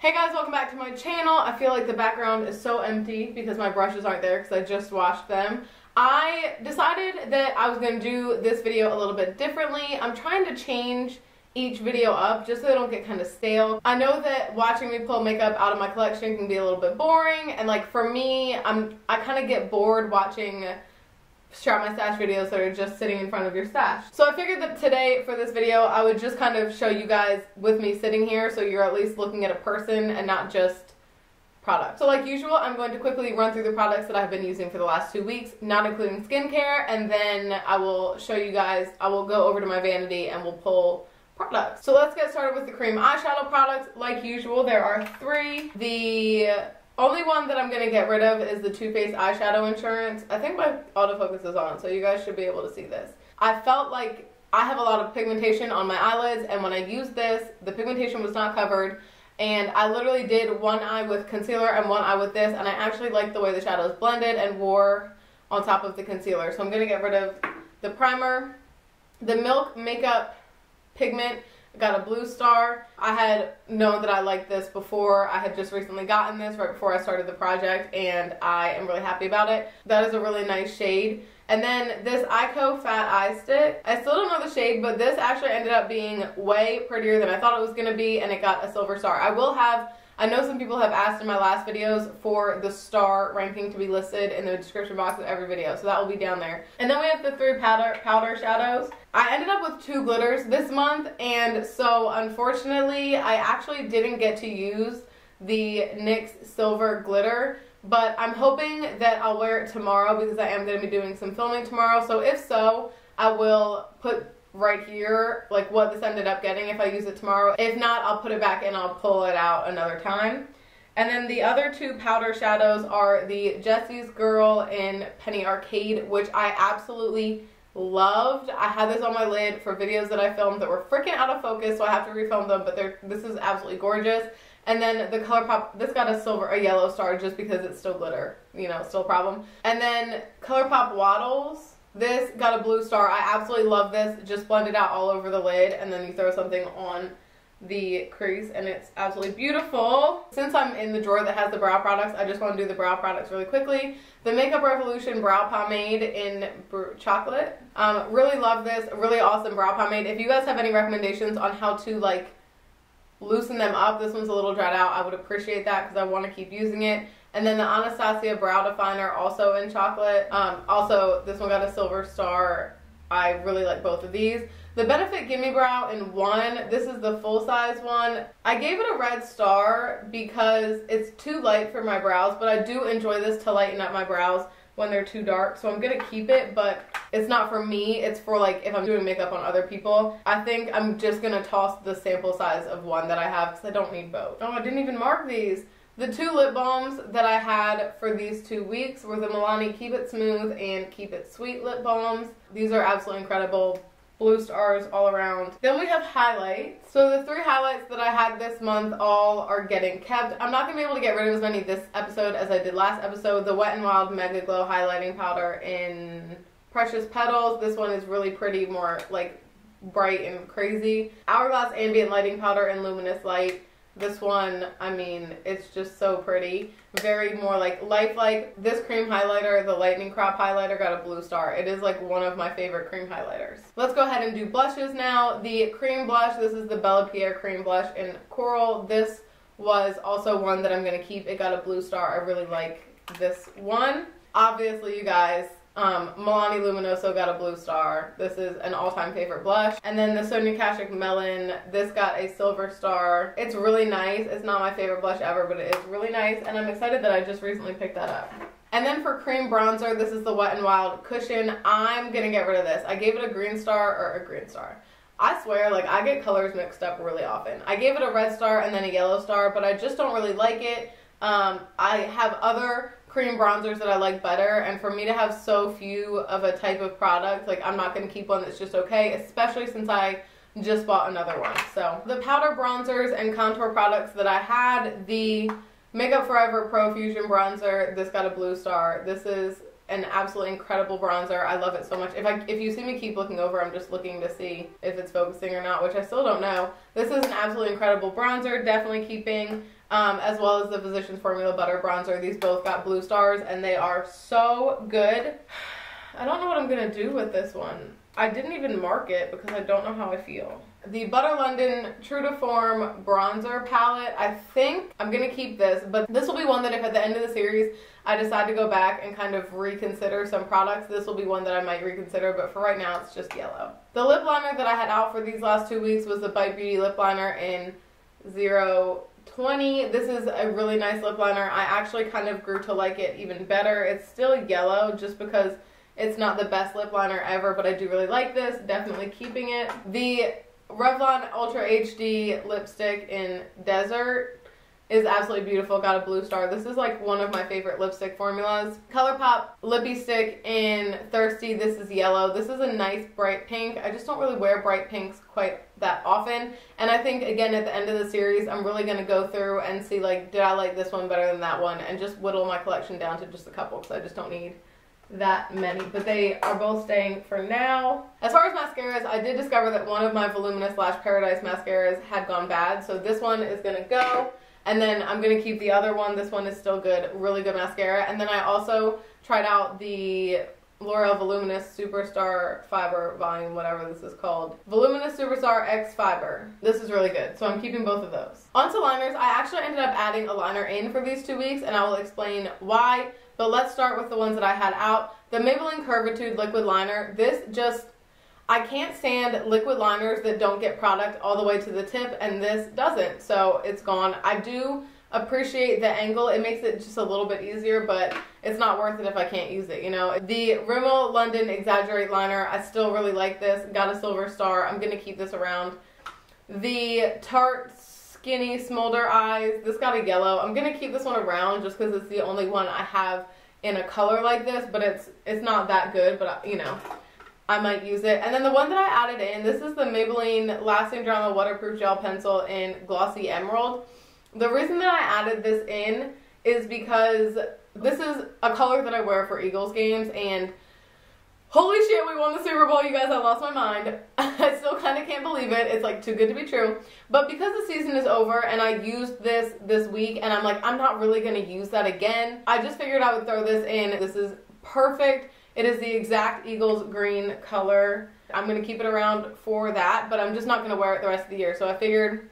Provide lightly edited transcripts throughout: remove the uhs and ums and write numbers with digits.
Hey guys, welcome back to my channel. I feel like the background is so empty because my brushes aren't there because I just washed them. I decided that I was going to do this video a little bit differently. I'm trying to change each video up just so they don't get kind of stale. I know that watching me pull makeup out of my collection can be a little bit boring, and like for me, I kind of get bored watching Strap My Stash videos that are just sitting in front of your stash. So I figured that today for this video I would just kind of show you guys with me sitting here so you're at least looking at a person and not just products. So like usual, I'm going to quickly run through the products that I've been using for the last 2 weeks, not including skincare, and then I will show you guys, I will go over to my vanity and we'll pull products. So let's get started with the cream eyeshadow products. Like usual, there are 3. The only one that I'm going to get rid of is the Too Faced Eyeshadow Insurance. I think my autofocus is on, so you guys should be able to see this. I felt like I have a lot of pigmentation on my eyelids, and when I used this, the pigmentation was not covered, and I literally did one eye with concealer and one eye with this, and I actually liked the way the shadows blended and wore on top of the concealer. So I'm going to get rid of the primer. The Milk Makeup Pigment got a blue star. I had known that I liked this before. I had just recently gotten this right before I started the project, and I am really happy about it. That is a really nice shade. And then this Ico Fat Eye Stick. I still don't know the shade, but this actually ended up being way prettier than I thought it was going to be, and it got a silver star. I know some people have asked in my last videos for the star ranking to be listed in the description box of every video, so that will be down there. And then we have the 3 powder shadows. I ended up with 2 glitters this month, and so unfortunately I actually didn't get to use the NYX Silver Glitter, but I'm hoping that I'll wear it tomorrow because I am going to be doing some filming tomorrow. So if so, I will put right here like what this ended up getting if I use it tomorrow. If not, I'll put it back and I'll pull it out another time. And then the other 2 powder shadows are the Jessie's Girl in Penny Arcade, which I absolutely loved. I had this on my lid for videos that I filmed that were freaking out of focus, so I have to refilm them, but this is absolutely gorgeous. And then the Colourpop, this got a yellow star just because it's still glitter, you know, still a problem. And then Colourpop Waddles, this got a blue star. I absolutely love this. Just blend it out all over the lid, and then you throw something on the crease, and it's absolutely beautiful. Since I'm in the drawer that has the brow products, I just want to do the brow products really quickly. The Makeup Revolution Brow Pomade in Chocolate. Really love this. Really awesome brow pomade. If you guys have any recommendations on how to like loosen them up, this one's a little dried out, I would appreciate that because I want to keep using it. And then the Anastasia Brow Definer, also in chocolate. Also, this one got a silver star. I really like both of these. The Benefit Gimme Brow in 1. This is the full-size one. I gave it a red star because it's too light for my brows, but I do enjoy this to lighten up my brows when they're too dark. So I'm going to keep it, but it's not for me. It's for like if I'm doing makeup on other people. I think I'm just going to toss the sample size of 1 that I have because I don't need both. Oh, I didn't even mark these. The 2 lip balms that I had for these 2 weeks were the Milani Keep It Smooth and Keep It Sweet lip balms. These are absolutely incredible. Blue stars all around. Then we have highlights. So the 3 highlights that I had this month all are getting kept. I'm not going to be able to get rid of as many this episode as I did last episode. The Wet n Wild Mega Glow Highlighting Powder in Precious Petals. This one is really pretty, more like bright and crazy. Hourglass Ambient Lighting Powder in Luminous Light. This one, I mean, it's just so pretty. Very more like lifelike. This cream highlighter, the Lightning Crop highlighter, got a blue star. It is like one of my favorite cream highlighters. Let's go ahead and do blushes now. The cream blush, this is the Bella Pierre cream blush in Coral. This was also one that I'm going to keep. It got a blue star. I really like this one. Obviously, you guys, Milani Luminoso got a blue star. This is an all-time favorite blush. And then the Sonia Kashuk Melon, this got a silver star. It's really nice. It's not my favorite blush ever, but it is really nice, and I'm excited that I just recently picked that up. And then for cream bronzer, this is the Wet n Wild Cushion. I'm gonna get rid of this. I gave it a green star. I swear, like, I get colors mixed up really often. I gave it a red star and then a yellow star, but I just don't really like it. I have other cream bronzers that I like better, and for me to have so few of a type of product, like, I'm not going to keep one that's just okay, especially since I just bought another one. So the powder bronzers and contour products that I had, the Makeup Forever Pro Fusion Bronzer, this got a blue star. This is an absolutely incredible bronzer. I love it so much. If you see me keep looking over, I'm just looking to see if it's focusing or not, which I still don't know. This is an absolutely incredible bronzer, definitely keeping. as well as the Physicians Formula Butter Bronzer. These both got blue stars and they are so good. I don't know what I'm gonna do with this one. I didn't even mark it because I don't know how I feel. The Butter London True to Form Bronzer Palette, I think I'm gonna keep this, but this will be one that if at the end of the series I decide to go back and kind of reconsider some products, this will be one that I might reconsider, but for right now it's just yellow. The lip liner that I had out for these last 2 weeks was the Bite Beauty lip liner in 020. This is a really nice lip liner. I actually kind of grew to like it even better. It's still yellow just because it's not the best lip liner ever, but I do really like this. Definitely keeping it. The Revlon Ultra HD lipstick in Desert is absolutely beautiful. Got a blue star. This is like one of my favorite lipstick formulas. Colourpop Lippy Stick in Thirsty. This is yellow. This is a nice bright pink. I just don't really wear bright pinks quite that often. And I think, again, at the end of the series, I'm really going to go through and see, like, did I like this one better than that one? And just whittle my collection down to just a couple because I just don't need that many, but they are both staying for now. As far as mascaras, I did discover that one of my Voluminous Lash Paradise mascaras had gone bad, so this one is gonna go, and then I'm gonna keep the other one. This one is still good, really good mascara. And then I also tried out the L'Oreal Voluminous Superstar Fiber Volume, whatever this is called. Voluminous Superstar X Fiber. This is really good, so I'm keeping both of those. On to liners. I actually ended up adding a liner in for these 2 weeks, and I will explain why. But let's start with the ones that I had out. The Maybelline Curvitude Liquid Liner. This just, I can't stand liquid liners that don't get product all the way to the tip, and this doesn't, so it's gone. I do appreciate the angle. It makes it just a little bit easier, but it's not worth it if I can't use it, you know. The Rimmel London Exaggerate Liner, I still really like this. Got a silver star. I'm going to keep this around. The Tarte Skinny Smolder Eyes, this got a yellow. I'm gonna keep this one around just because it's the only one I have in a color like this, but it's not that good, but you know, I might use it. And then the one that I added in, this is the Maybelline Lasting Drama Waterproof Gel Pencil in Glossy Emerald. The reason that I added this in is because this is a color that I wear for Eagles games, and holy shit, we won the Super Bowl, you guys. I lost my mind. I still kind of can't believe it. It's like too good to be true. But because the season is over and I used this week, and I'm like, I'm not really going to use that again, I just figured I would throw this in. This is perfect. It is the exact Eagles green color. I'm going to keep it around for that, but I'm just not going to wear it the rest of the year. So I figured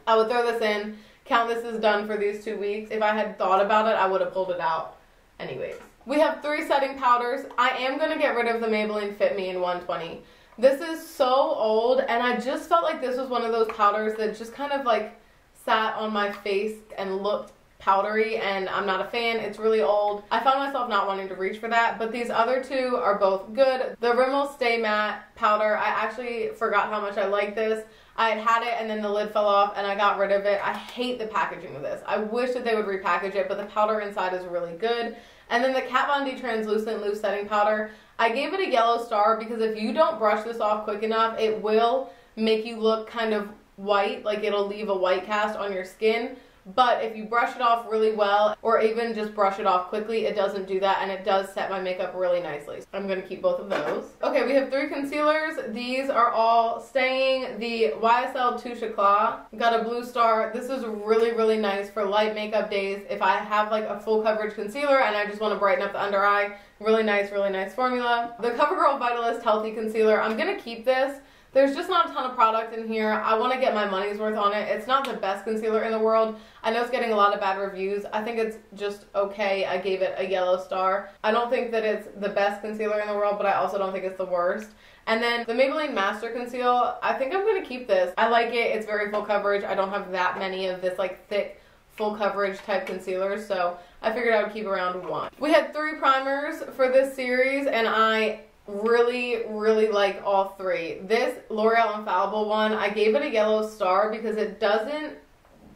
I would throw this in, count this as done for these 2 weeks. If I had thought about it, I would have pulled it out anyways. We have 3 setting powders. I am going to get rid of the Maybelline Fit Me in 120. This is so old, and I just felt like this was one of those powders that just kind of like sat on my face and looked powdery, and I'm not a fan. It's really old. I found myself not wanting to reach for that, but these other 2 are both good. The Rimmel Stay Matte powder, I actually forgot how much I like this. I had it and then the lid fell off and I got rid of it. I hate the packaging of this. I wish that they would repackage it, but the powder inside is really good. And then the Kat Von D Translucent Loose Setting Powder, I gave it a yellow star because if you don't brush this off quick enough, it will make you look kind of white, like it'll leave a white cast on your skin. But if you brush it off really well, or even just brush it off quickly, it doesn't do that, and it does set my makeup really nicely. So I'm going to keep both of those. Okay, we have 3 concealers. These are all staying. The YSL Touche Eclat got a blue star. This is really, really nice for light makeup days. If I have like a full coverage concealer and I just want to brighten up the under eye, really nice formula. The CoverGirl Vitalist Healthy Concealer, I'm going to keep this. There's just not a ton of product in here. I want to get my money's worth on it. It's not the best concealer in the world. I know it's getting a lot of bad reviews. I think it's just okay. I gave it a yellow star. I don't think that it's the best concealer in the world, but I also don't think it's the worst. And then the Maybelline Master Conceal, I think I'm going to keep this. I like it. It's very full coverage. I don't have that many of this like thick full coverage type concealers, so I figured I would keep around 1. We had 3 primers for this series, and I really, really like all 3. This L'Oreal Infallible one, I gave it a yellow star because it doesn't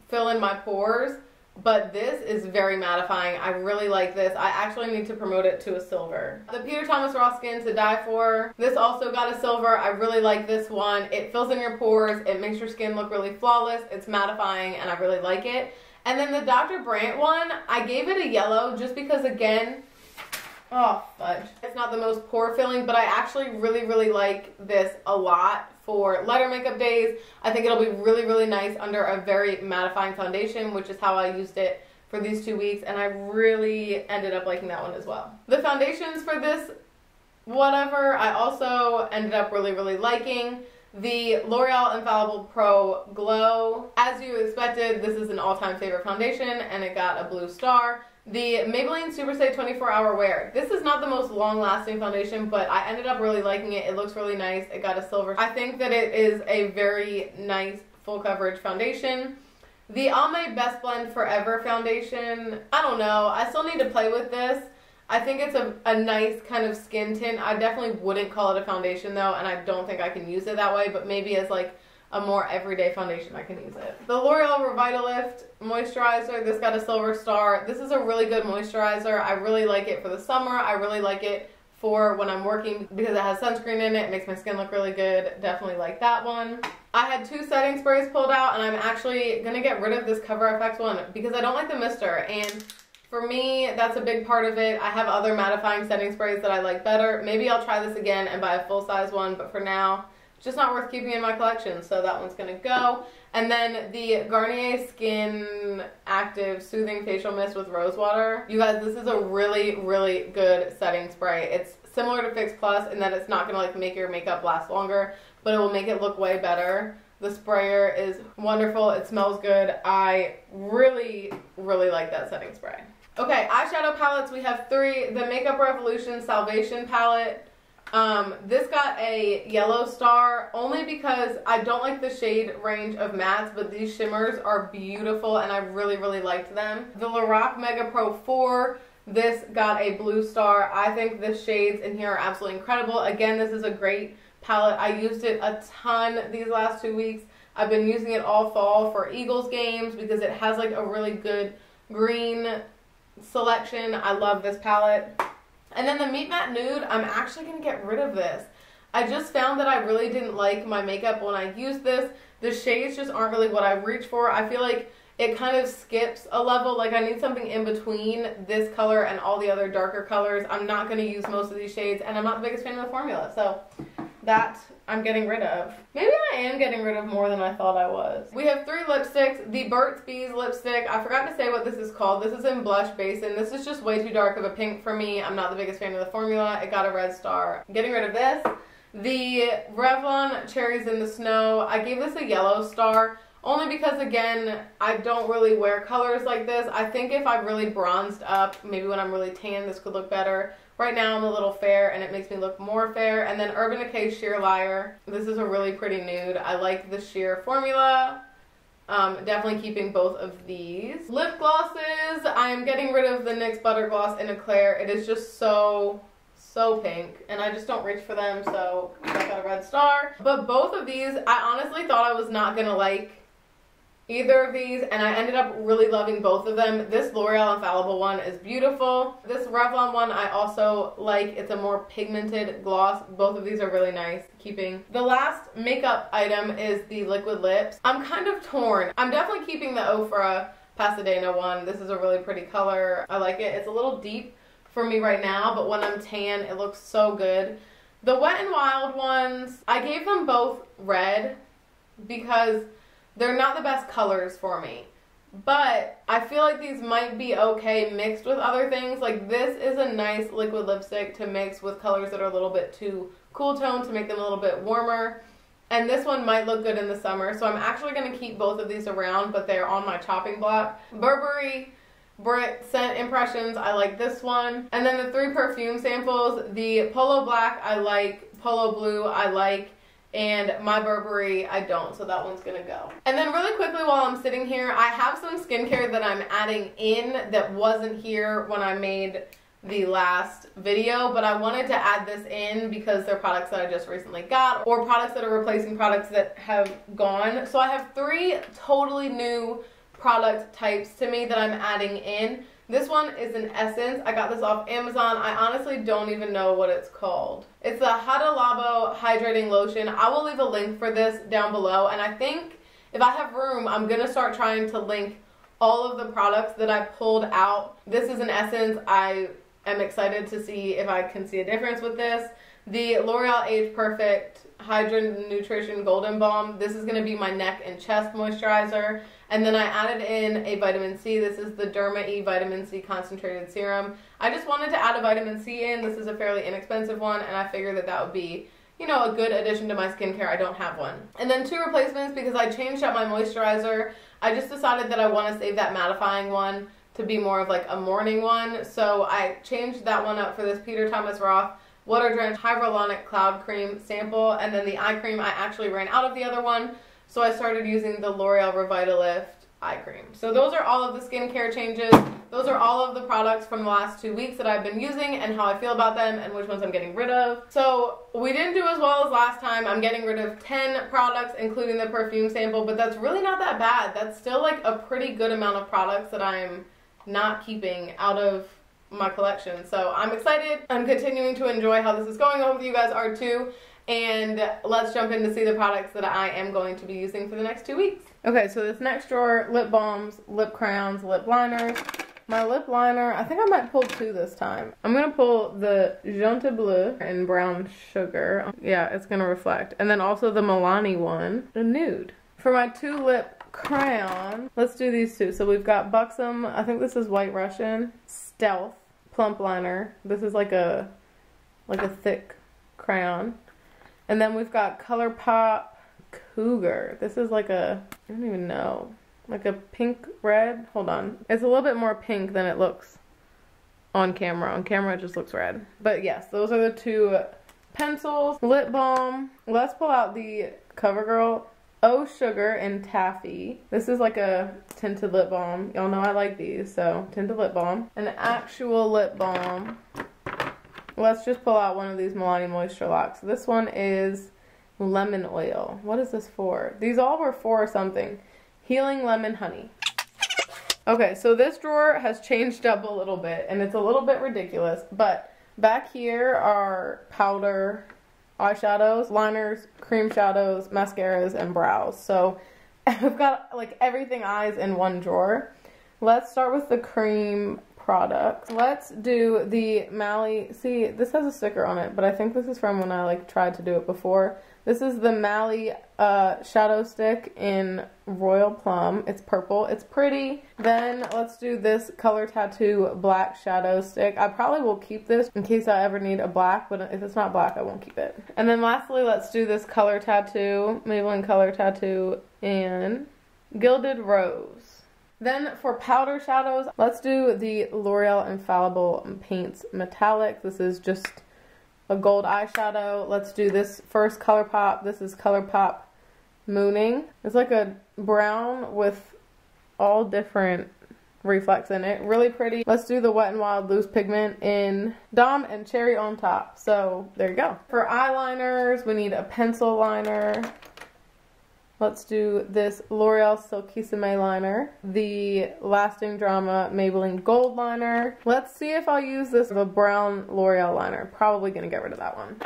fill in my pores, but this is very mattifying. I really like this. I actually need to promote it to a silver. The Peter Thomas Raw Skin To Die For, this also got a silver. I really like this one. It fills in your pores. It makes your skin look really flawless. It's mattifying, and I really like it. And then the Dr. Brandt one, I gave it a yellow just because, again, Oh, fudge. It's not the most pore filling, but I actually really like this a lot for lighter makeup days. I think it'll be really nice under a very mattifying foundation, which is how I used it for these 2 weeks, and I really ended up liking that one as well. The foundations for this whatever, I also ended up really liking. The L'Oreal Infallible Pro Glow. As you expected, this is an all-time favorite foundation, and it got a blue star. The Maybelline Superstay 24-Hour Wear. This is not the most long-lasting foundation, but I ended up really liking it. It looks really nice. It got a silver. I think that it is a very nice full coverage foundation. The Almay Best Blend Forever foundation, I don't know. I still need to play with this. I think it's a nice kind of skin tint. I definitely wouldn't call it a foundation though, and I don't think I can use it that way, but maybe as like a more everyday foundation I can use it. The L'Oreal Revitalift Moisturizer, this got a silver star. This is a really good moisturizer. I really like it for the summer. I really like it for when I'm working because it has sunscreen in it. It makes my skin look really good. Definitely like that one. I had 2 setting sprays pulled out, and I'm actually going to get rid of this Cover FX one because I don't like the mister, and for me, that's a big part of it. I have other mattifying setting sprays that I like better. Maybe I'll try this again and buy a full-size one, but for now, it's just not worth keeping in my collection, so that one's going to go. And then the Garnier Skin Active Soothing Facial Mist with Rose Water. You guys, this is a really good setting spray. It's similar to Fix Plus in that it's not going to like make your makeup last longer, but it will make it look way better. The sprayer is wonderful. It smells good. I really like that setting spray. Okay, eyeshadow palettes. We have 3. The Makeup Revolution Salvation palette. This got a yellow star only because I don't like the shade range of mattes, but these shimmers are beautiful and I really liked them. The Lorac Mega Pro 4, this got a blue star. I think the shades in here are absolutely incredible. Again, this is a great palette. I used it a ton these last 2 weeks. I've been using it all fall for Eagles games because it has like a really good green selection. I love this palette. And then the Meat Matte Nude, I'm actually going to get rid of this. I just found that I really didn't like my makeup when I used this. The shades just aren't really what I reach for. I feel like it kind of skips a level. Like I need something in between this color and all the other darker colors. I'm not going to use most of these shades, and I'm not the biggest fan of the formula. So that I'm getting rid of. Maybe I am getting rid of more than I thought I was. We have 3 lipsticks. The Burt's Bees lipstick. I forgot to say what this is called. This is in Blush Basin. This is just way too dark of a pink for me. I'm not the biggest fan of the formula. It got a red star. I'm getting rid of this. The Revlon Cherries in the Snow. I gave this a yellow star only because, again, I don't really wear colors like this. I think if I really bronzed up, maybe when I'm really tan, this could look better. Right now I'm a little fair and it makes me look more fair. And then Urban Decay Sheer Liar. This is a really pretty nude. I like the sheer formula. Definitely keeping both of these. Lip glosses. I am getting rid of the NYX Butter Gloss in Eclair. It is just so pink and I just don't reach for them, so I got a red star. But both of these, I honestly thought I was not gonna like either of these, and I ended up really loving both of them. This L'Oreal Infallible one is beautiful. This Revlon one I also like. It's a more pigmented gloss. Both of these are really nice. Keeping. The last makeup item is the liquid lips. I'm kind of torn. I'm definitely keeping the Ofra Pasadena one. This is a really pretty color. I like it. It's a little deep for me right now, but when I'm tan, it looks so good. The Wet n Wild ones, I gave them both red because they're not the best colors for me, but I feel like these might be okay mixed with other things. Like this is a nice liquid lipstick to mix with colors that are a little bit too cool tone to make them a little bit warmer. And this one might look good in the summer, so I'm actually going to keep both of these around, but they're on my chopping block. Burberry Brit Scent Impressions, I like this one. And then the 3 perfume samples, the Polo Black I like, Polo Blue I like, and my Burberry I don't, so that one's gonna go. And then really quickly while I'm sitting here, I have some skincare that I'm adding in that wasn't here when I made the last video, but I wanted to add this in because they're products that I just recently got or products that are replacing products that have gone. So I have 3 totally new product types to me that I'm adding in. This one is an essence. I got this off Amazon. I honestly don't even know what it's called. It's a Hada Labo Hydrating Lotion. I will leave a link for this down below, and I think if I have room, I'm gonna start trying to link all of the products that I pulled out. This is an essence. I am excited to see if I can see a difference with this. The L'Oreal Age Perfect Hydra Nutrition Golden Balm. This is going to be my neck and chest moisturizer. And then I added in a vitamin C. This is the Derma E Vitamin C Concentrated Serum. I just wanted to add a vitamin C in. This is a fairly inexpensive one, and I figured that that would be, you know, a good addition to my skincare. I don't have one. And then 2 replacements because I changed up my moisturizer. I just decided that I want to save that mattifying one to be more of like a morning one. So I changed that one up for this Peter Thomas Roth Water Drenched Hyaluronic Cloud Cream sample. And then the eye cream, I actually ran out of the other one. So I started using the L'Oreal Revitalift eye cream. So those are all of the skincare changes. Those are all of the products from the last 2 weeks that I've been using and how I feel about them and which ones I'm getting rid of. So we didn't do as well as last time. I'm getting rid of 10 products, including the perfume sample, but that's really not that bad. That's still like a pretty good amount of products that I'm not keeping out of my collection. So I'm excited. I'm continuing to enjoy how this is going. I hope you guys are too. And let's jump in to see the products that I am going to be using for the next 2 weeks. Okay, so this next drawer, lip balms, lip crayons, lip liners. My lip liner, I think I might pull 2 this time. I'm going to pull the Jaune Bleu in Brown Sugar. Yeah, it's going to reflect. And then also the Milani one, the Nude. For my 2 lip crayons, let's do these 2. So we've got Buxom, I think this is White Russian, Stealth, Plump Liner. This is like a thick crayon. And then we've got Colourpop Cougar. This is like a, I don't even know, like a pink red. Hold on. It's a little bit more pink than it looks on camera. On camera it just looks red. But yes, those are the 2 pencils. Lip balm. Let's pull out the CoverGirl Oh Sugar and Taffy. This is like a tinted lip balm. Y'all know I like these, so tinted lip balm. An actual lip balm. Let's just pull out one of these Milani Moisture Locks. This one is lemon oil. What is this for? These all were for something. Healing Lemon Honey. Okay, so this drawer has changed up a little bit, and it's a little bit ridiculous, but back here are powder eyeshadows, liners, cream shadows, mascaras, and brows. So I've got like everything eyes in one drawer. Let's start with the cream products. Let's do the Mally. See, this has a sticker on it, but I think this is from when I like tried to do it before. This is the Mally shadow stick in Royal Plum. It's purple. It's pretty. Then let's do this Color Tattoo black shadow stick. I probably will keep this in case I ever need a black, but if it's not black, I won't keep it. And then lastly, let's do this Color Tattoo, Maybelline Color Tattoo in Gilded Rose. Then for powder shadows, let's do the L'Oreal Infallible Paints Metallic. This is just a gold eyeshadow. Let's do this first Colourpop. This is Colourpop Mooning. It's like a brown with all different reflex in it. Really pretty. Let's do the Wet n Wild Loose Pigment in Dom and Cherry on top. So there you go. For eyeliners, we need a pencil liner. Let's do this L'Oreal Silkissime liner, the Lasting Drama Maybelline Gold liner. Let's see if I'll use this the brown L'Oreal liner. Probably gonna get rid of that one.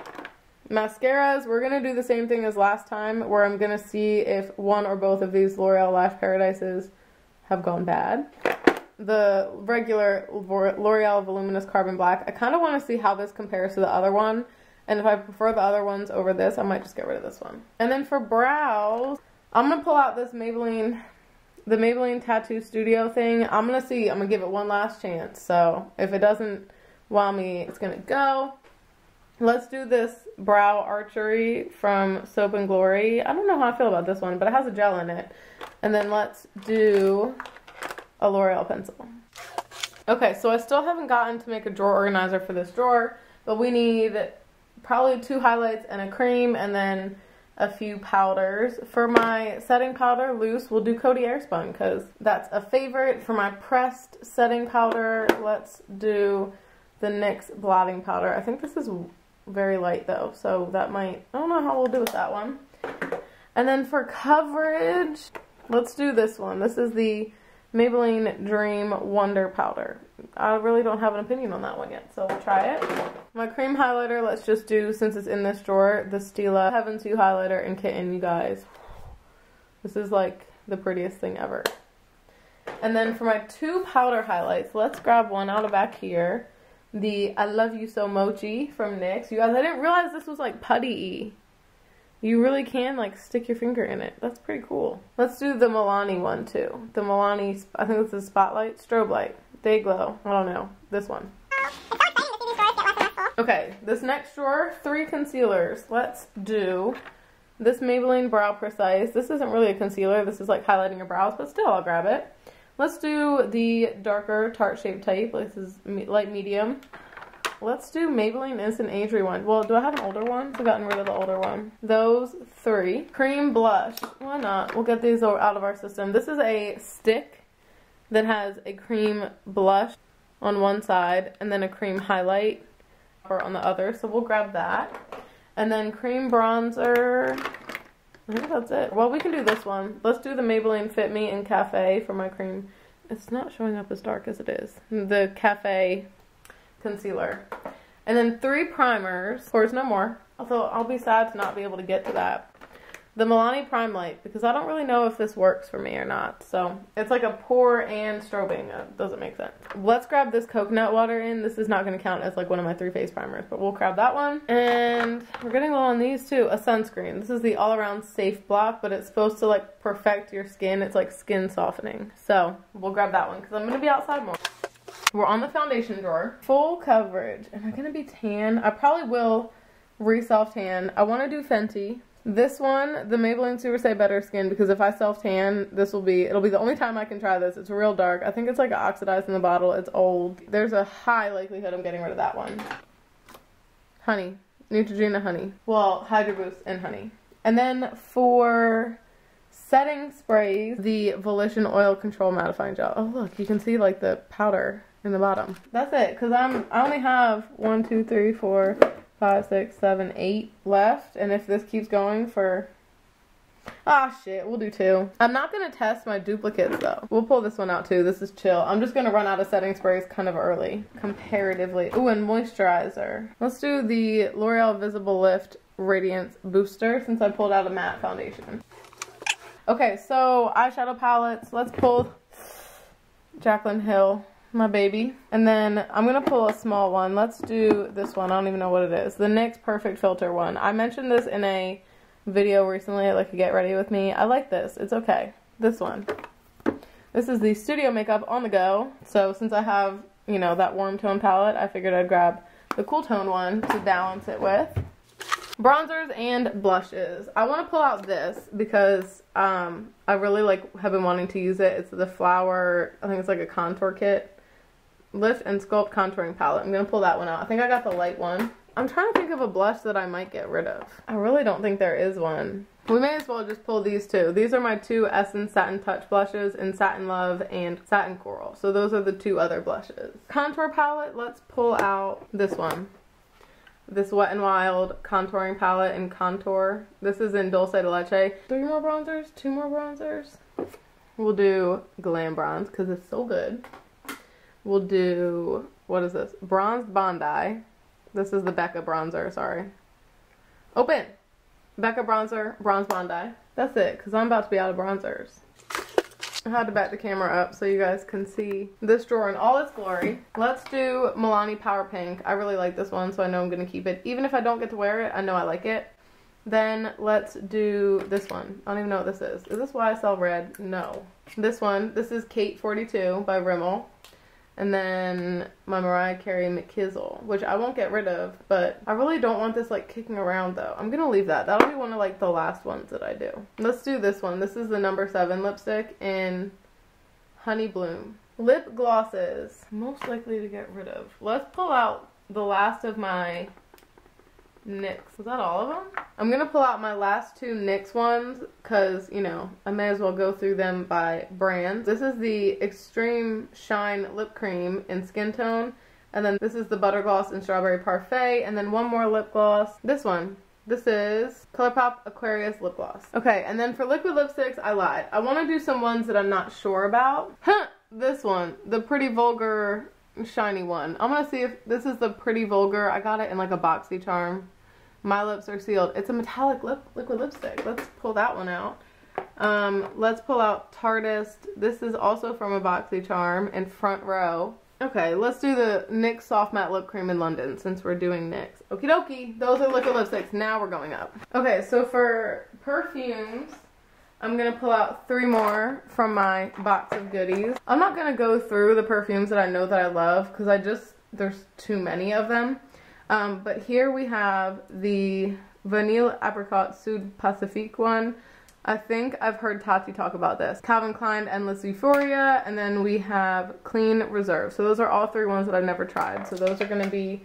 Mascaras, we're gonna do the same thing as last time, where I'm gonna see if one or both of these L'Oreal Lash Paradises have gone bad. The regular L'Oreal Voluminous Carbon Black, I kind of want to see how this compares to the other one. And if I prefer the other ones over this, I might just get rid of this one. And then for brows, I'm going to pull out this the Maybelline Tattoo Studio thing. I'm going to see. I'm going to give it one last chance. So if it doesn't wow me, it's going to go. Let's do this Brow Archery from Soap and Glory. I don't know how I feel about this one, but it has a gel in it. And then let's do a L'Oreal pencil. Okay, so I still haven't gotten to make a drawer organizer for this drawer, but we need probably 2 highlights and a cream, and then a few powders. For my setting powder, loose, we'll do Coty Airspun because that's a favorite. For my pressed setting powder, let's do the NYX blotting powder. I think this is very light though, so that might, I don't know how we'll do with that one. And then for coverage, let's do this one. This is the Maybelline Dream Wonder Powder. I really don't have an opinion on that one yet, so we'll try it. My cream highlighter, let's just do, since it's in this drawer, the Stila Heaven 2 highlighter in Kitten, you guys. This is like the prettiest thing ever. And then for my 2 powder highlights, let's grab one out of back here. the I Love You So Mochi from NYX. You guys, I didn't realize this was like putty-y. You really can like stick your finger in it. That's pretty cool. Let's do the Milani one too. The Milani, I think it's a Spotlight, Strobe Light, Day Glow. I don't know. This one. Okay, this next drawer, 3 concealers. Let's do this Maybelline Brow Precise. This isn't really a concealer. This is like highlighting your brows, but still, I'll grab it. Let's do the darker Tarte Shape Tape. This is light medium. Let's do Maybelline Instant Age Rewind. Well, do I have an older one? I've gotten rid of the older one. Those 3. Cream blush. Why not? We'll get these out of our system. This is a stick that has a cream blush on one side and then a cream highlight on the other. So we'll grab that. And then cream bronzer. I think that's it. Well, we can do this one. Let's do the Maybelline Fit Me in Cafe for my cream. It's not showing up as dark as it is. The Cafe concealer. And then 3 primers. Of course, no more. Although I'll be sad to not be able to get to that. The Milani Prime Light, because I don't really know if this works for me or not. So it's like a pour and strobing. It doesn't make sense. Let's grab this coconut water in. This is not going to count as like one of my 3 face primers, but we'll grab that one. And we're getting low on these too. A sunscreen. This is the All Around Safe Block, but it's supposed to like perfect your skin. It's like skin softening. So we'll grab that one because I'm going to be outside more. We're on the foundation drawer. Full coverage. Am I going to be tan? I probably will re-self tan. I want to do Fenty. This one, the Maybelline Super Stay Better Skin, because if I self-tan, it'll be the only time I can try this. It's real dark. I think it's like oxidized in the bottle. It's old. There's a high likelihood I'm getting rid of that one. Honey. Neutrogena Honey. Well, Hydro Boost and Honey. And then for setting sprays, the Volition Oil Control Mattifying Gel. Oh, look, you can see like the powder in the bottom. That's it, because I only have 1, 2, 3, 4, 5, 6, 7, 8 left, and if this keeps going for... Ah, shit, we'll do 2. I'm not going to test my duplicates, though. We'll pull this one out, too. This is chill. I'm just going to run out of setting sprays kind of early, comparatively. Ooh, and moisturizer. Let's do the L'Oreal Visible Lift Radiance Booster, since I pulled out a matte foundation. Okay, so eyeshadow palettes. Let's pull Jaclyn Hill, my baby. And then I'm going to pull a small one. Let's do this one. I don't even know what it is. The NYX Perfect Filter one. I mentioned this in a video recently, like a Get Ready With Me. I like this. It's okay. This one. This is the Studio Makeup On The Go. So since I have, you know, that warm tone palette, I figured I'd grab the cool tone one to balance it with. Bronzers and blushes. I want to pull out this because I really have been wanting to use it. It's the Flower, I think it's like a contour kit. Lift and Sculpt Contouring Palette. I'm going to pull that one out. I think I got the light one. I'm trying to think of a blush that I might get rid of. I really don't think there is one. We may as well just pull these 2. These are my 2 Essence Satin Touch blushes in Satin Love and Satin Coral. So those are the 2 other blushes. Contour palette, let's pull out this one. This Wet n Wild contouring palette in Contour. This is in Dulce de Leche. 3 more bronzers, 2 more bronzers. We'll do Glam Bronze because it's so good. We'll do, what is this? Bronzed Bondi. This is the Becca bronzer, sorry. Open! Becca bronzer, Bronze Bondi. That's it, because I'm about to be out of bronzers. I had to back the camera up so you guys can see this drawer in all its glory. Let's do Milani Power Pink. I really like this one, so I know I'm going to keep it. Even if I don't get to wear it, I know I like it. Then let's do this one. I don't even know what this is. Is this YSL Red? No. This one, this is Kate 42 by Rimmel. And then my Mariah Carey McKizzle, which I won't get rid of, but I really don't want this like kicking around though. I'm gonna leave that. That'll be one of like the last ones that I do. Let's do this one. This is the number 7 lipstick in Honey Bloom. Lip glosses, most likely to get rid of. Let's pull out the last of my NYX. Is that all of them? I'm gonna pull out my last 2 NYX ones because, you know, I may as well go through them by brand. This is the Extreme Shine Lip Cream in Skin Tone. And then this is the Butter Gloss in Strawberry Parfait. And then one more lip gloss. This one. This is Colourpop Aquarius Lip Gloss. Okay, and then for liquid lipsticks, I lied. I want to do some ones that I'm not sure about. Huh! This one. The Pretty Vulgar shiny one. I'm gonna see if this is the Pretty Vulgar. I got it in like a boxy charm. My Lips Are Sealed. It's a metallic liquid lipstick. Let's pull that one out. Let's pull out Tartist. This is also from a boxy charm in Front Row. Okay, let's do the NYX Soft Matte Lip Cream in London since we're doing NYX. Okie dokie, those are liquid lipsticks. Now we're going up. Okay, so for perfumes, I'm going to pull out 3 more from my box of goodies. I'm not going to go through the perfumes that I know that I love because there's too many of them. But here we have the Vanille Apricot Sud Pacifique one. I think I've heard Tati talk about this. Calvin Klein Endless Euphoria, and then we have Clean Reserve. So those are all 3 ones that I've never tried. So those are going to be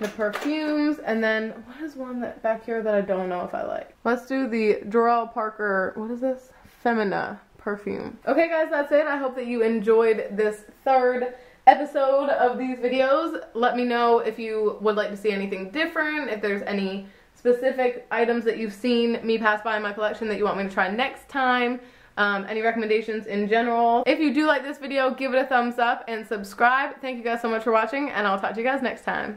the perfumes. And then what is one that back here that I don't know if I like? Let's do the Jorel Parker, what is this? Femina perfume. Okay guys, that's it. I hope that you enjoyed this 3rd episode of these videos. Let me know if you would like to see anything different, if there's any specific items that you've seen me pass by in my collection that you want me to try next time, any recommendations in general. If you do like this video, give it a thumbs up and subscribe. Thank you guys so much for watching, and I'll talk to you guys next time.